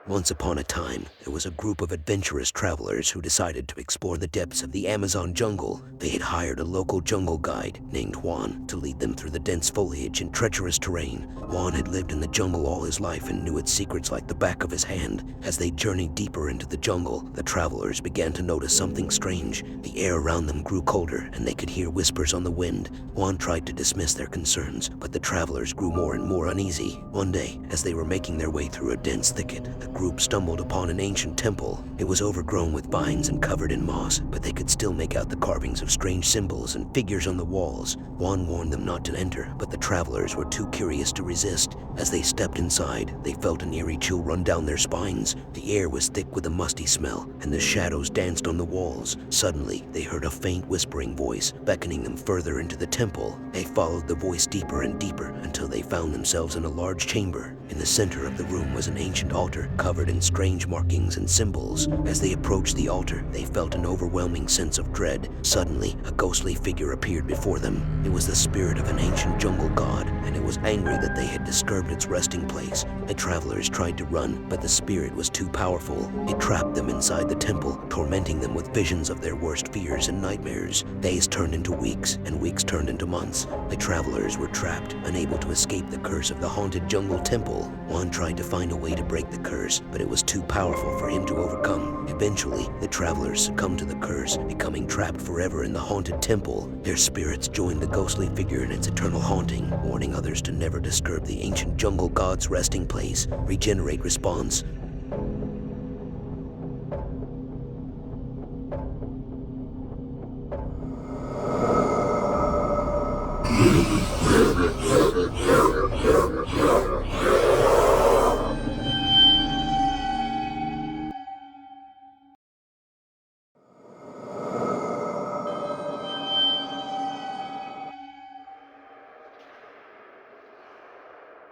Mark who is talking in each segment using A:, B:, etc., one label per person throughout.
A: Once upon a time, there was a group of adventurous travelers who decided to explore the depths of the Amazon jungle. They had hired a local jungle guide named Juan to lead them through the dense foliage and treacherous terrain. Juan had lived in the jungle all his life and knew its secrets like the back of his hand. As they journeyed deeper into the jungle, the travelers began to notice something strange. The air around them grew colder, and they could hear whispers on the wind. Juan tried to dismiss their concerns, but the travelers grew more and more uneasy. One day, as they were making their way through a dense thicket, the group stumbled upon an ancient temple. It was overgrown with vines and covered in moss, but they could still make out the carvings of strange symbols and figures on the walls. Juan warned them not to enter, but the travelers were too curious to resist. As they stepped inside, they felt an eerie chill run down their spines. The air was thick with a musty smell, and the shadows danced on the walls. Suddenly, they heard a faint whispering voice, beckoning them further into the temple. They followed the voice deeper and deeper until they found themselves in a large chamber. In the center of the room was an ancient altar, covered in strange markings and symbols. As they approached the altar, they felt an overwhelming sense of dread. Suddenly, a ghostly figure appeared before them. It was the spirit of an ancient jungle god, and it was angry that they had disturbed its resting place. The travelers tried to run, but the spirit was too powerful. It trapped them inside the temple, tormenting them with visions of their worst fears and nightmares. Days turned into weeks, and weeks turned into months. The travelers were trapped, unable to escape the curse of the haunted jungle temple. Juan tried to find a way to break the curse, but it was too powerful for him to overcome. Eventually, the travelers succumbed to the curse, becoming trapped forever in the haunted temple. Their spirits joined the ghostly figure in its eternal haunting, warning others to never disturb the ancient jungle god's resting place. Regenerate response.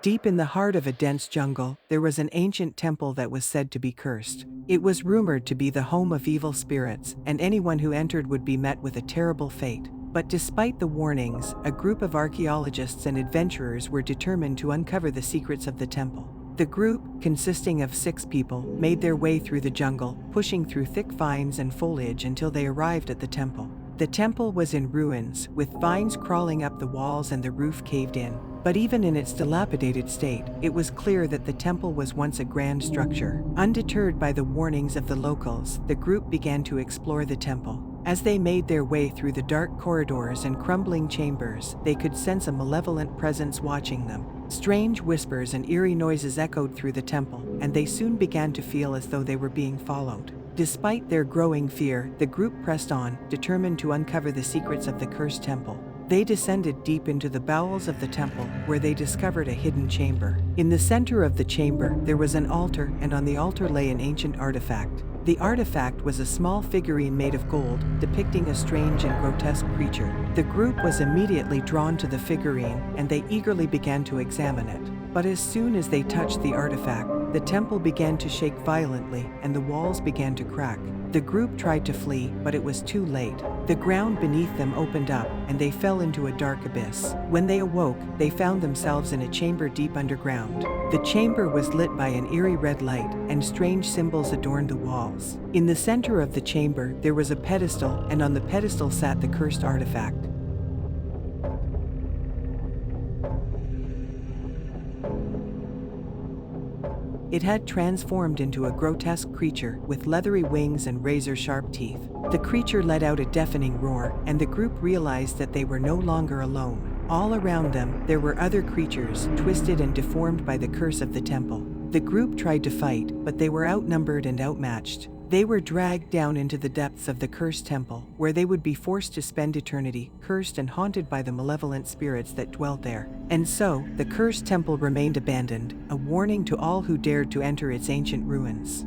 B: Deep in the heart of a dense jungle, there was an ancient temple that was said to be cursed. It was rumored to be the home of evil spirits, and anyone who entered would be met with a terrible fate. But despite the warnings, a group of archaeologists and adventurers were determined to uncover the secrets of the temple. The group, consisting of 6 people, made their way through the jungle, pushing through thick vines and foliage until they arrived at the temple. The temple was in ruins, with vines crawling up the walls and the roof caved in. But even in its dilapidated state, it was clear that the temple was once a grand structure. Undeterred by the warnings of the locals, the group began to explore the temple. As they made their way through the dark corridors and crumbling chambers, they could sense a malevolent presence watching them. Strange whispers and eerie noises echoed through the temple, and they soon began to feel as though they were being followed. Despite their growing fear, the group pressed on, determined to uncover the secrets of the cursed temple. They descended deep into the bowels of the temple, where they discovered a hidden chamber. In the center of the chamber, there was an altar, and on the altar lay an ancient artifact. The artifact was a small figurine made of gold, depicting a strange and grotesque creature. The group was immediately drawn to the figurine, and they eagerly began to examine it. But as soon as they touched the artifact, the temple began to shake violently, and the walls began to crack. The group tried to flee, but it was too late. The ground beneath them opened up, and they fell into a dark abyss. When they awoke, they found themselves in a chamber deep underground. The chamber was lit by an eerie red light, and strange symbols adorned the walls. In the center of the chamber, there was a pedestal, and on the pedestal sat the cursed artifact. It had transformed into a grotesque creature with leathery wings and razor-sharp teeth. The creature let out a deafening roar, and the group realized that they were no longer alone. All around them, there were other creatures, twisted and deformed by the curse of the temple. The group tried to fight, but they were outnumbered and outmatched. They were dragged down into the depths of the cursed temple, where they would be forced to spend eternity, cursed and haunted by the malevolent spirits that dwelt there. And so, the cursed temple remained abandoned, a warning to all who dared to enter its ancient ruins.